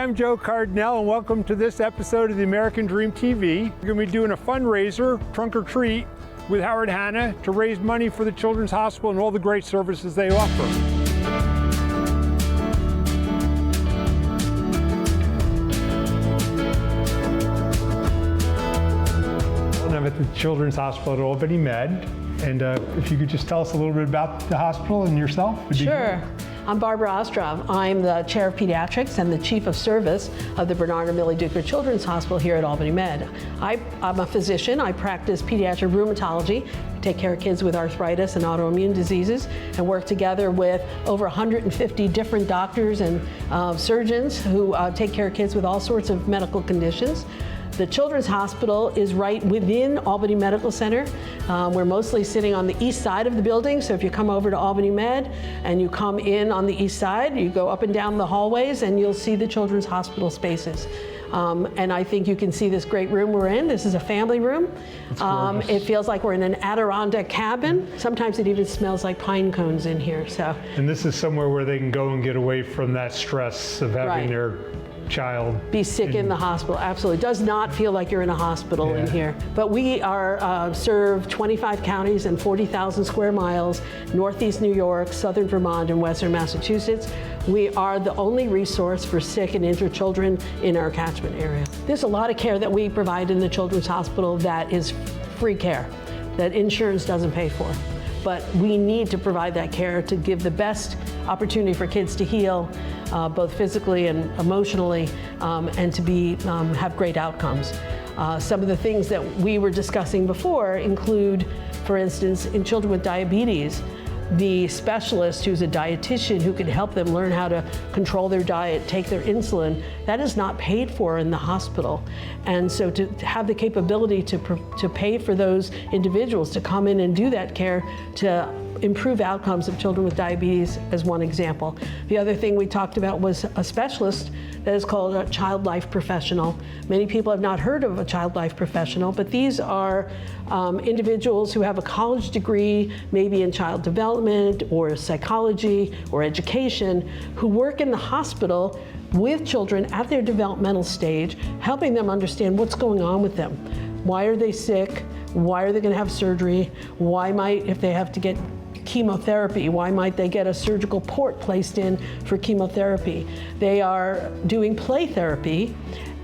I'm Joe Cardinale, and welcome to this episode of the American Dream TV. We're going to be doing a fundraiser, trunk or treat, with Howard Hanna to raise money for the Children's Hospital and all the great services they offer. I'm at the Children's Hospital at Albany Med, and if you could just tell us a little bit about the hospital and yourself. Sure. I'm Barbara Ostrov. I'm the Chair of Pediatrics and the Chief of Service of the Bernard and Millie Children's Hospital here at Albany Med. I'm a physician. I practice pediatric rheumatology, take care of kids with arthritis and autoimmune diseases, and work together with over 150 different doctors and surgeons who take care of kids with all sorts of medical conditions. The Children's Hospital is right within Albany Medical Center. We're mostly sitting on the east side of the building, so if you come over to Albany Med and you come in on the east side, you go up and down the hallways and you'll see the Children's Hospital spaces. And I think you can see this great room we're in. This is a family room. It feels like we're in an Adirondack cabin. Sometimes it even smells like pine cones in here. And this is somewhere where they can go and get away from that stress of having their child be sick in the hospital. Absolutely. Does not feel like you're in a hospital in here. But we are serve 25 counties and 40,000 square miles, Northeast New York, Southern Vermont, and Western Massachusetts. We are the only resource for sick and injured children in our catchment area. There's a lot of care that we provide in the Children's Hospital that is free care, that insurance doesn't pay for. But we need to provide that care to give the best opportunity for kids to heal, both physically and emotionally, and to have great outcomes. Some of the things that we were discussing before include, for instance, in children with diabetes, the specialist who's a dietitian who can help them learn how to control their diet, take their insulin, that is not paid for in the hospital. And so to have the capability to pay for those individuals to come in and do that care to improve outcomes of children with diabetes as one example. The other thing we talked about was a specialist that is called a child life professional. Many people have not heard of a child life professional, but these are individuals who have a college degree, maybe in child development or psychology or education, who work in the hospital with children at their developmental stage, helping them understand what's going on with them. Why are they sick? Why are they going to have surgery? Why might, if they have to get chemotherapy, why might they get a surgical port placed in for chemotherapy? They are doing play therapy,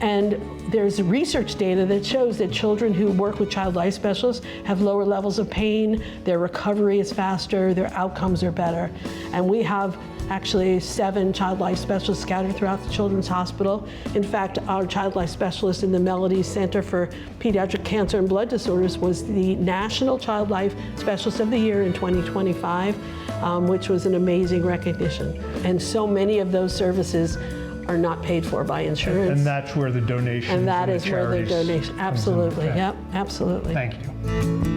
and there's research data that shows that children who work with child life specialists have lower levels of pain, their recovery is faster, their outcomes are better. And we have actually 7 child life specialists scattered throughout the Children's Hospital. In fact, our child life specialist in the Melody Center for Pediatric Cancer and Blood Disorders was the National Child Life Specialist of the Year in 2025, which was an amazing recognition. And so many of those services are not paid for by insurance. And that's where the donation. And that is where the donation, absolutely, yep, absolutely. Thank you.